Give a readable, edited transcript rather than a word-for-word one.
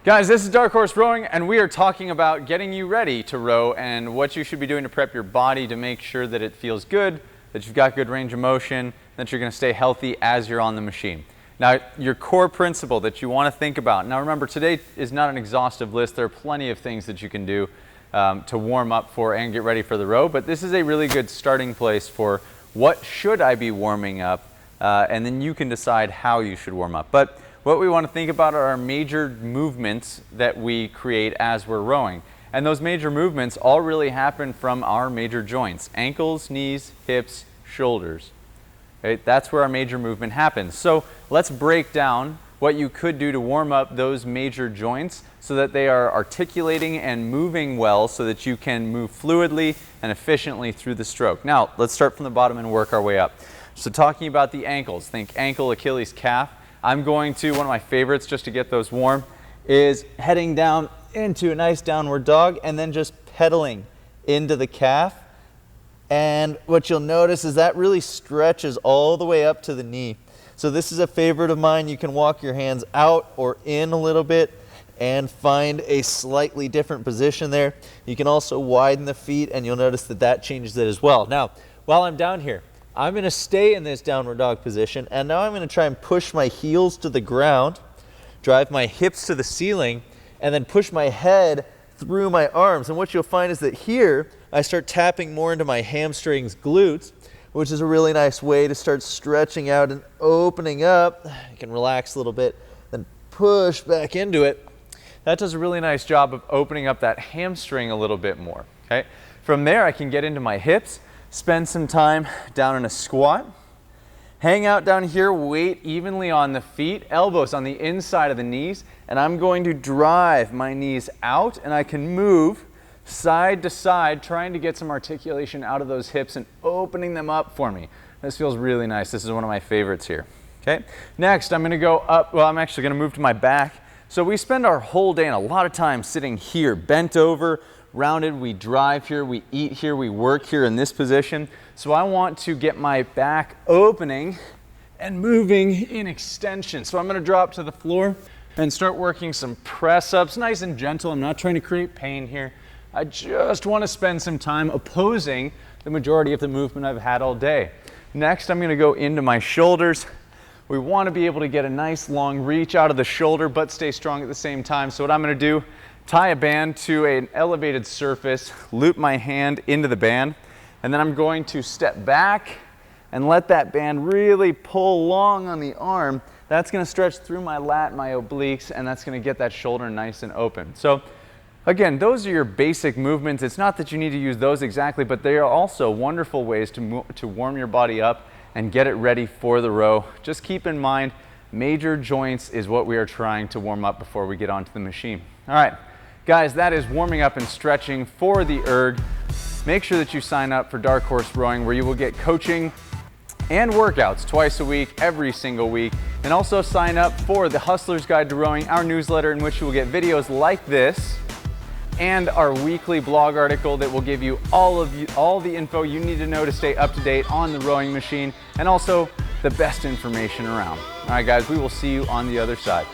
Guys, this is Dark Horse Rowing, and we are talking about getting you ready to row and what you should be doing to prep your body to make sure that it feels good, that you've got good range of motion, that you're going to stay healthy as you're on the machine. Now, your core principle that you want to think about. Now remember, today is not an exhaustive list. There are plenty of things that you can do to warm up for and get ready for the row, but this is a really good starting place for what should I be warming up, and then you can decide how you should warm up. But what we want to think about are our major movements that we create as we're rowing. And those major movements all really happen from our major joints: ankles, knees, hips, shoulders. Okay? That's where our major movement happens. So let's break down what you could do to warm up those major joints so that they are articulating and moving well so that you can move fluidly and efficiently through the stroke. Now, let's start from the bottom and work our way up. So talking about the ankles, think ankle, Achilles, calf. I'm going to, one of my favorites just to get those warm, is heading down into a nice downward dog and then just pedaling into the calf. And what you'll notice is that really stretches all the way up to the knee. So this is a favorite of mine. You can walk your hands out or in a little bit and find a slightly different position there. You can also widen the feet, and you'll notice that that changes it as well. Now, while I'm down here, I'm going to stay in this downward dog position, and now I'm going to try and push my heels to the ground, drive my hips to the ceiling, and then push my head through my arms. And what you'll find is that here I start tapping more into my hamstrings, glutes, which is a really nice way to start stretching out and opening up. You can relax a little bit, then push back into it. That does a really nice job of opening up that hamstring a little bit more. Okay? From there, I can get into my hips, spend some time down in a squat, hang out down here, weight evenly on the feet, elbows on the inside of the knees, and I'm going to drive my knees out, and I can move side to side, trying to get some articulation out of those hips and opening them up for me. This feels really nice. This is one of my favorites here. Okay. Next, I'm going to go up. Well, I'm actually going to move to my back. So we spend our whole day and a lot of time sitting here, bent over, rounded. We drive here, we eat here, we work here in this position. So I want to get my back opening and moving in extension. So I'm going to drop to the floor and start working some press ups, nice and gentle. I'm not trying to create pain here. I just want to spend some time opposing the majority of the movement I've had all day. Next, I'm going to go into my shoulders. We want to be able to get a nice long reach out of the shoulder, but stay strong at the same time. So what I'm going to do, tie a band to an elevated surface, loop my hand into the band, and then I'm going to step back and let that band really pull long on the arm. That's going to stretch through my lat, my obliques, and that's going to get that shoulder nice and open. So again, those are your basic movements. It's not that you need to use those exactly, but they are also wonderful ways to warm your body up and get it ready for the row. Just keep in mind, major joints is what we are trying to warm up before we get onto the machine. All right, guys, that is warming up and stretching for the erg. Make sure that you sign up for Dark Horse Rowing, where you will get coaching and workouts twice a week, every single week. And also sign up for the Hustler's Guide to Rowing, our newsletter, in which you will get videos like this and our weekly blog article that will give you all the info you need to know to stay up to date on the rowing machine, and also the best information around. All right, guys, we will see you on the other side.